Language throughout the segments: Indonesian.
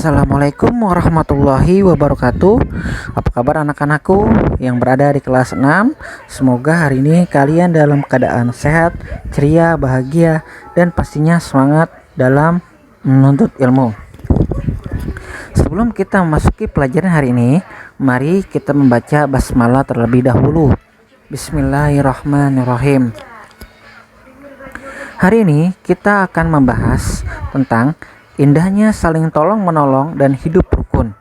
Assalamualaikum warahmatullahi wabarakatuh. Apa kabar anak-anakku yang berada di kelas 6? Semoga hari ini kalian dalam keadaan sehat, ceria, bahagia, dan pastinya semangat dalam menuntut ilmu. Sebelum kita memasuki pelajaran hari ini, mari kita membaca basmalah terlebih dahulu. Bismillahirrahmanirrahim. Hari ini kita akan membahas tentang indahnya saling tolong-menolong dan hidup rukun.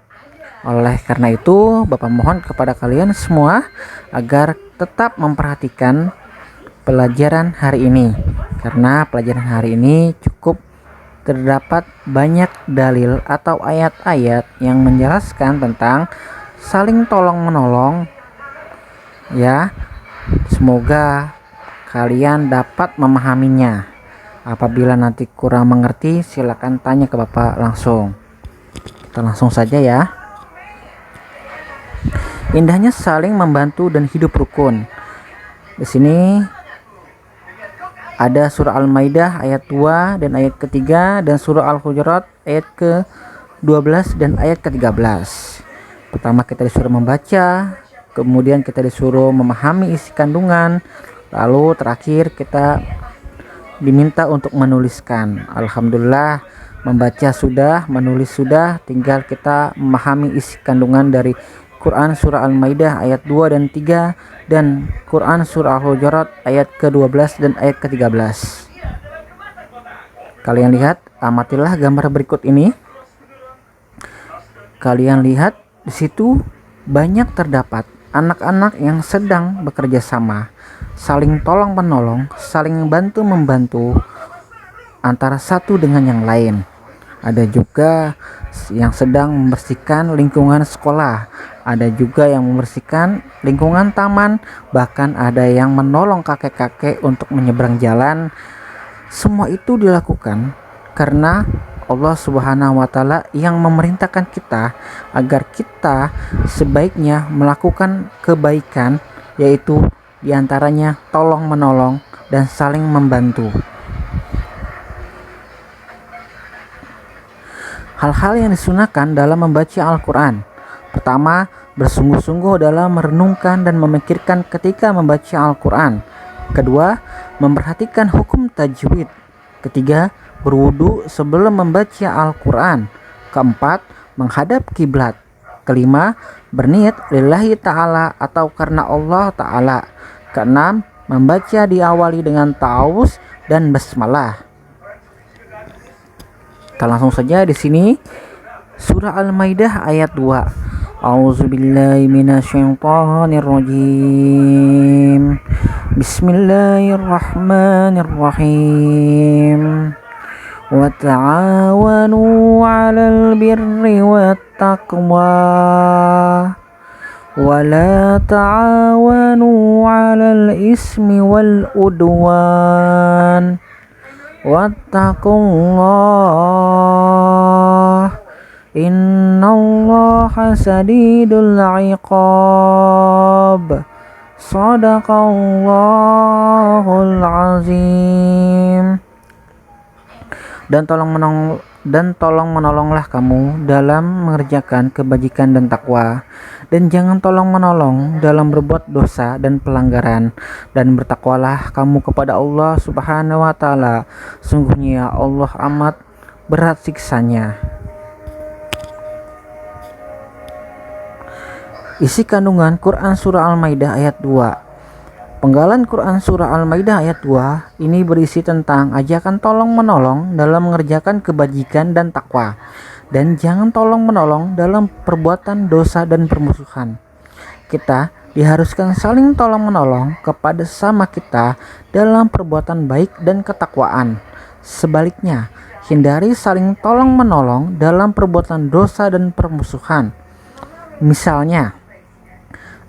Oleh karena itu, Bapak mohon kepada kalian semua agar tetap memperhatikan pelajaran hari ini. Karena pelajaran hari ini cukup terdapat banyak dalil atau ayat-ayat yang menjelaskan tentang saling tolong-menolong. Ya, semoga kalian dapat memahaminya. Apabila nanti kurang mengerti, silakan tanya ke Bapak langsung. Kita langsung saja ya. Indahnya saling membantu dan hidup rukun. Di sini ada surah Al-Maidah ayat 2 dan ayat ketiga, dan surah Al-Hujurat ayat ke-12 dan ayat ke-13. Pertama kita disuruh membaca, kemudian kita disuruh memahami isi kandungan, lalu terakhir kita diminta untuk menuliskan. Alhamdulillah, membaca sudah, menulis sudah, tinggal kita memahami isi kandungan dari Quran surah Al-Maidah ayat 2 dan 3 dan Quran surah Al-Hujurat ayat ke-12 dan ayat ke-13. Kalian lihat, amatilah gambar berikut ini. Kalian lihat di situ banyak terdapat anak-anak yang sedang bekerja sama, saling tolong menolong, saling bantu membantu antara satu dengan yang lain. Ada juga yang sedang membersihkan lingkungan sekolah, ada juga yang membersihkan lingkungan taman, bahkan ada yang menolong kakek-kakek untuk menyeberang jalan. Semua itu dilakukan karena Allah Subhanahu wa Ta'ala yang memerintahkan kita agar kita sebaiknya melakukan kebaikan, yaitu diantaranya tolong menolong dan saling membantu. Hal-hal yang disunahkan dalam membaca Al-Quran. Pertama, bersungguh-sungguh dalam merenungkan dan memikirkan ketika membaca Al-Quran. Kedua, memperhatikan hukum tajwid. Ketiga, berwudu sebelum membaca Al-Quran. Keempat, menghadap kiblat. Kelima, berniat lillahi ta'ala atau karena Allah ta'ala. Keenam, membaca diawali dengan ta'awuz dan basmalah. Kita langsung saja di sini surah Al-Maidah ayat 2. A'udzubillahi minasyaitonirrajim. Bismillahirrahmanirrahim. Wa ta'awanu 'alal birri wat taqwa wa la ta'awanu 'alal ismi wal udwan wattaqullah innallaha sadidul 'iqab. Shadaqallahul azim. Dan tolong menolonglah kamu dalam mengerjakan kebajikan dan takwa, dan jangan tolong menolong dalam berbuat dosa dan pelanggaran, dan bertakwalah kamu kepada Allah Subhanahu wa Ta'ala. Sungguhnya Allah amat berat siksanya. Isi kandungan Quran surah Al-Maidah ayat 2. Penggalan Quran surah Al-Maidah ayat 2 ini berisi tentang ajakan tolong menolong dalam mengerjakan kebajikan dan takwa, dan jangan tolong menolong dalam perbuatan dosa dan permusuhan. Kita diharuskan saling tolong menolong kepada sesama kita dalam perbuatan baik dan ketakwaan. Sebaliknya, hindari saling tolong menolong dalam perbuatan dosa dan permusuhan. Misalnya,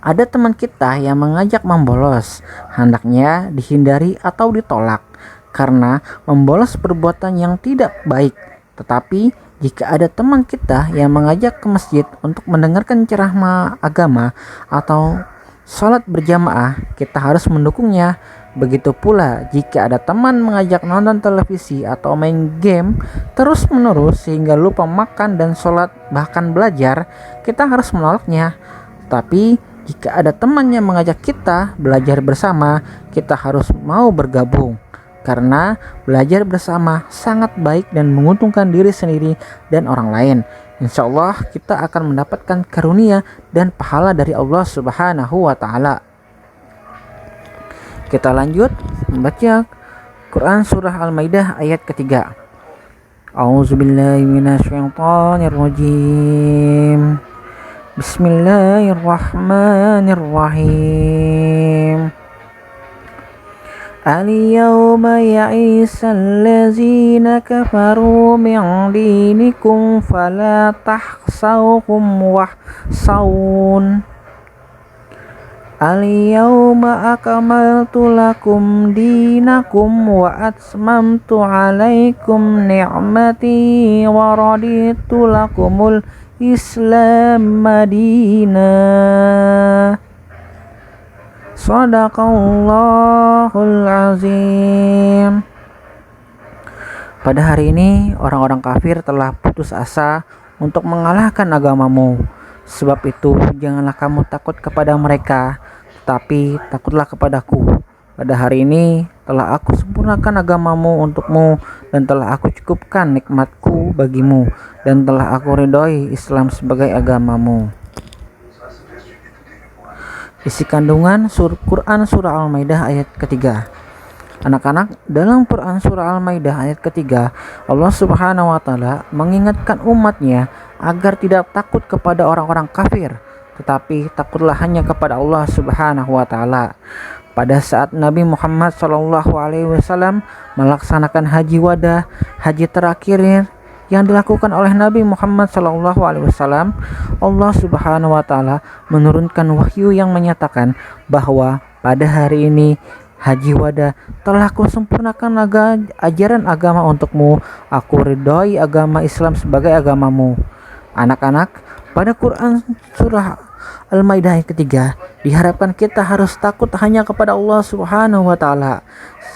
ada teman kita yang mengajak membolos, hendaknya dihindari atau ditolak karena membolos perbuatan yang tidak baik. Tetapi jika ada teman kita yang mengajak ke masjid untuk mendengarkan ceramah agama atau sholat berjamaah, kita harus mendukungnya Begitu pula jika ada teman mengajak nonton televisi atau main game terus-menerus sehingga lupa makan dan sholat bahkan belajar, kita harus menolaknya. Tapi jika ada teman yang mengajak kita belajar bersama, kita harus mau bergabung. Karena belajar bersama sangat baik dan menguntungkan diri sendiri dan orang lain. Insya Allah kita akan mendapatkan karunia dan pahala dari Allah Subhanahu wa Ta'ala. Kita lanjut membaca Quran surah Al-Maidah ayat ketiga. A'udzubillahi minasyaitonirrajim. Bismillahirrahmanirrahim. Al-yawma ya'isal ladzina kafaru min dinikum fala tahsawhum wahsawun. Al-yawma akmaltu lakum dinakum wa atmamtu alaikum ni'mati wa raditu lakumul Islam madinah. Shadaqallahul azim. Pada hari ini orang-orang kafir telah putus asa untuk mengalahkan agamamu. Sebab itu janganlah kamu takut kepada mereka, tetapi takutlah kepadaku. Pada hari ini telah aku sempurnakan agamamu untukmu, dan telah aku cukupkan nikmatku bagimu, dan telah aku ridhoi Islam sebagai agamamu. Isi kandungan Quran surah Al-Maidah ayat ketiga. Anak-anak, dalam Quran surah Al-Maidah ayat ketiga, Allah Subhanahu wa Ta'ala mengingatkan umatnya agar tidak takut kepada orang-orang kafir, tetapi takutlah hanya kepada Allah Subhanahu wa Ta'ala. Pada saat Nabi Muhammad SAW melaksanakan haji wada, haji terakhir yang dilakukan oleh Nabi Muhammad SAW, Allah Subhanahu wa Ta'ala menurunkan wahyu yang menyatakan bahwa pada hari ini haji wada telah kusempurnakan ajaran agama untukmu. Aku ridhoi agama Islam sebagai agamamu. Anak-anak, pada Quran surah Al-Maidah ayat ketiga diharapkan kita harus takut hanya kepada Allah Subhanahu wa Ta'ala.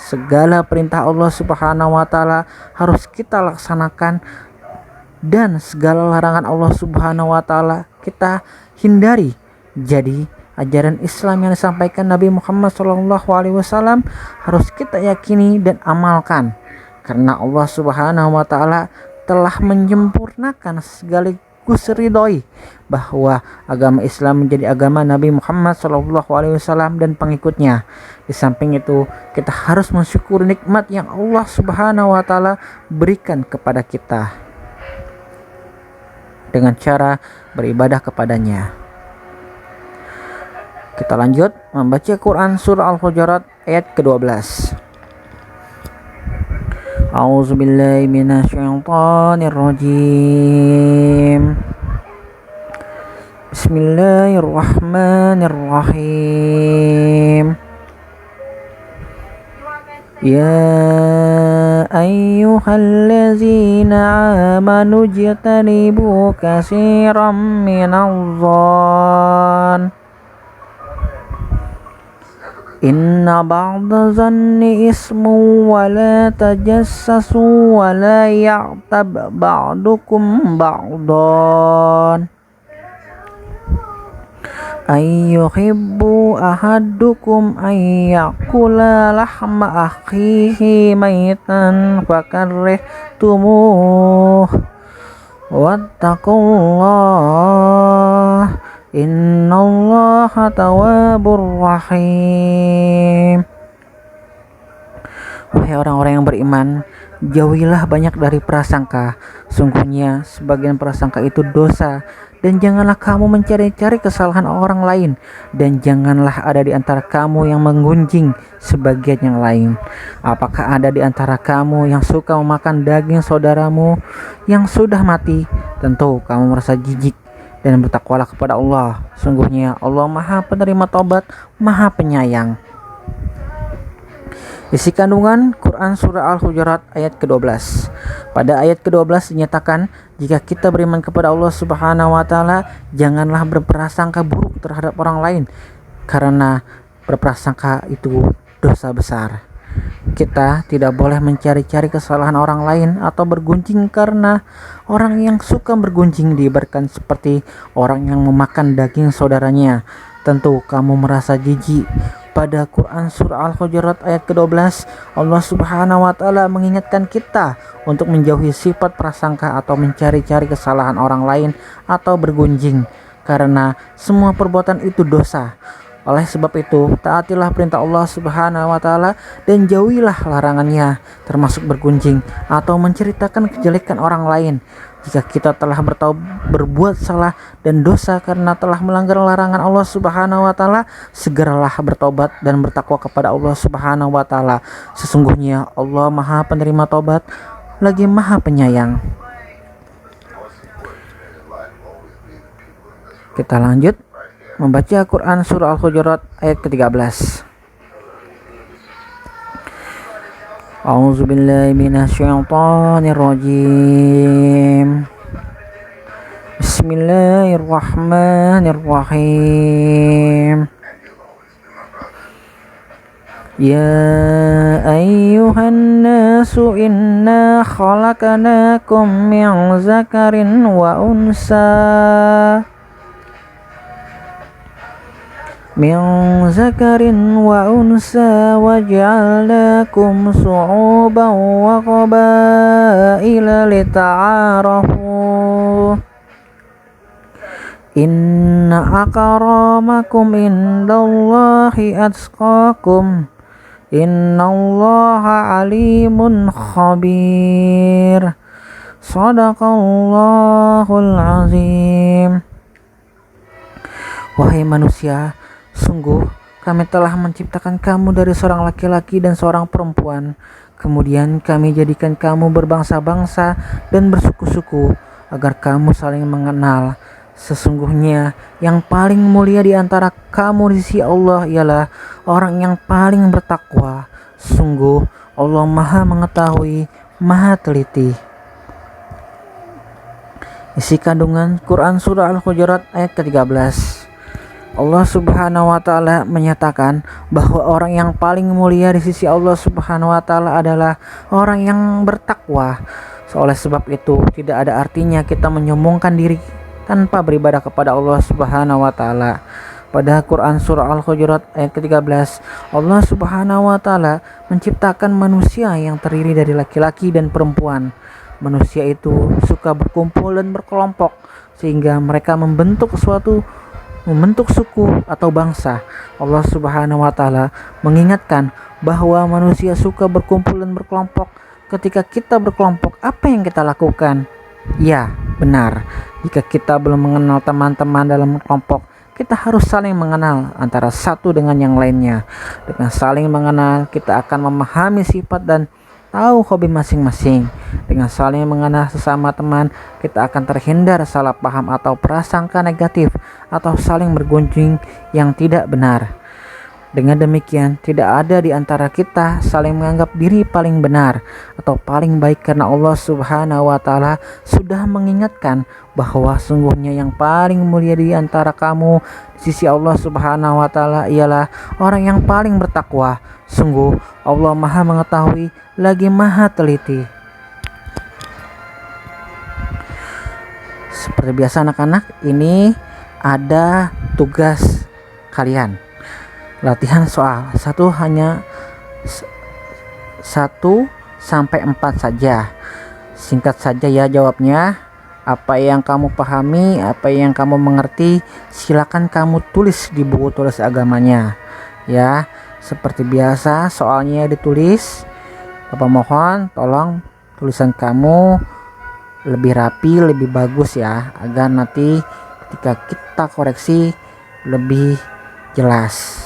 Segala perintah Allah Subhanahu wa Ta'ala harus kita laksanakan, dan segala larangan Allah Subhanahu wa Ta'ala kita hindari. Jadi ajaran Islam yang disampaikan Nabi Muhammad SAW harus kita yakini dan amalkan, karena Allah Subhanahu wa Ta'ala telah menyempurnakan sekaligus ridhoi bahwa agama Islam menjadi agama Nabi Muhammad SAW dan pengikutnya. Di samping itu, kita harus mensyukuri nikmat yang Allah Subhanahu wa Ta'ala berikan kepada kita dengan cara beribadah kepadanya. Kita lanjut membaca Quran surah Al-Hujurat ayat ke-12. A'udzubillahi minasyaitonirrajim. Bismillahirrahmanirrahim. Ya ayyuhallazina amanu jtanibu katsiran minadh-dhann inna ba'da zanni ismu wa la tajassasu wa la ya'tab ba'dukum ba'dan ayyuhibbu ahadukum ayyakula lahma akhihi maitan fakarrihtumuh wattaqullah innallaha tawwabur rahim. Wahai orang-orang yang beriman, jauhilah banyak dari prasangka. Sungguhnya sebagian prasangka itu dosa. Dan janganlah kamu mencari-cari kesalahan orang lain, dan janganlah ada di antara kamu yang menggunjing sebagian yang lain. Apakah ada di antara kamu yang suka memakan daging saudaramu yang sudah mati? Tentu kamu merasa jijik, dan bertakwalah kepada Allah. Sungguhnya Allah Maha Penerima Taubat, Maha Penyayang. Isi kandungan Quran surah Al-Hujurat ayat ke-12. Pada ayat ke-12 dinyatakan, jika kita beriman kepada Allah Subhanahu wa Ta'ala, janganlah berprasangka buruk terhadap orang lain, karena berprasangka itu dosa besar. Kita tidak boleh mencari-cari kesalahan orang lain atau bergunjing, karena orang yang suka bergunjing diibaratkan seperti orang yang memakan daging saudaranya. Tentu kamu merasa jijik. Pada Quran surah Al-Hujurat ayat ke-12, Allah Subhanahu wa taala mengingatkan kita untuk menjauhi sifat prasangka atau mencari-cari kesalahan orang lain atau bergunjing, karena semua perbuatan itu dosa. Oleh sebab itu, taatilah perintah Allah Subhanahu wa taala dan jauhilah larangannya, termasuk bergunjing atau menceritakan kejelekan orang lain. Jika kita telah berbuat salah dan dosa karena telah melanggar larangan Allah Subhanahu wa taala, segeralah bertobat dan bertakwa kepada Allah Subhanahu wa taala. Sesungguhnya Allah Maha Penerima tobat, lagi Maha Penyayang. Kita lanjut membaca Quran surah Al-Hujurat ayat ke-13. A'udzubillahi minasyaitonirrajim. Bismillahirrahmanirrahim. Ya ayyuhan nasu inna khalaqnakum min zakarin wa unsa waj'alnakum syu'uban wa qabaila lita'arafu. Inna akramakum indallahi atqakum. Innallaha alimun khabir. Shadaqallahul azim. Wahai manusia, sungguh kami telah menciptakan kamu dari seorang laki-laki dan seorang perempuan. Kemudian kami jadikan kamu berbangsa-bangsa dan bersuku-suku agar kamu saling mengenal. Sesungguhnya yang paling mulia di antara kamu di sisi Allah ialah orang yang paling bertakwa. Sungguh Allah Maha Mengetahui, Maha Teliti. Isi kandungan Quran surah Al-Hujurat ayat ke-13. Allah Subhanahu wa taala menyatakan bahwa orang yang paling mulia di sisi Allah Subhanahu wa taala adalah orang yang bertakwa. Oleh sebab itu, tidak ada artinya kita menyombongkan diri tanpa beribadah kepada Allah Subhanahu wa taala. Pada Quran surah Al-Hujurat ayat ke-13, Allah Subhanahu wa taala menciptakan manusia yang terdiri dari laki-laki dan perempuan. Manusia itu suka berkumpul dan berkelompok sehingga mereka membentuk suku atau bangsa. Allah Subhanahu wa taala mengingatkan bahwa manusia suka berkumpul dan berkelompok. Ketika kita berkelompok, apa yang kita lakukan? Ya, benar. Jika kita belum mengenal teman-teman dalam kelompok, kita harus saling mengenal antara satu dengan yang lainnya. Dengan saling mengenal, kita akan memahami sifat dan tahu hobi masing-masing. Dengan saling mengenal sesama teman, kita akan terhindar salah paham atau prasangka negatif atau saling bergunjing yang tidak benar. Dengan demikian, tidak ada di antara kita saling menganggap diri paling benar atau paling baik, karena Allah Subhanahu wa taala sudah mengingatkan bahwa sungguhnya yang paling mulia di antara kamu di sisi Allah Subhanahu wa taala ialah orang yang paling bertakwa. Sungguh Allah Maha Mengetahui, lagi Maha Teliti. Seperti biasa anak-anak, ini ada tugas kalian. Latihan soal 1 sampai 4 saja. Singkat saja ya jawabnya. Apa yang kamu pahami, apa yang kamu mengerti, silakan kamu tulis di buku tulis agamanya. Ya, seperti biasa soalnya ditulis. Bapak mohon tolong tulisan kamu lebih rapi, lebih bagus ya, agar nanti ketika kita koreksi lebih jelas.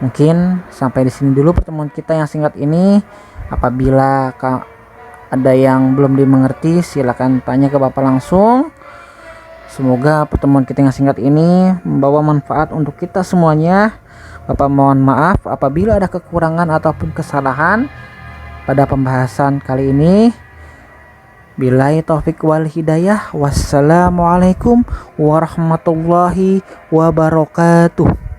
Mungkin sampai di sini dulu pertemuan kita yang singkat ini. Apabila ada yang belum dimengerti, silakan tanya ke Bapak langsung. Semoga pertemuan kita yang singkat ini membawa manfaat untuk kita semuanya. Bapak mohon maaf apabila ada kekurangan ataupun kesalahan pada pembahasan kali ini. Billahi taufik wal hidayah. Wassalamualaikum warahmatullahi wabarakatuh.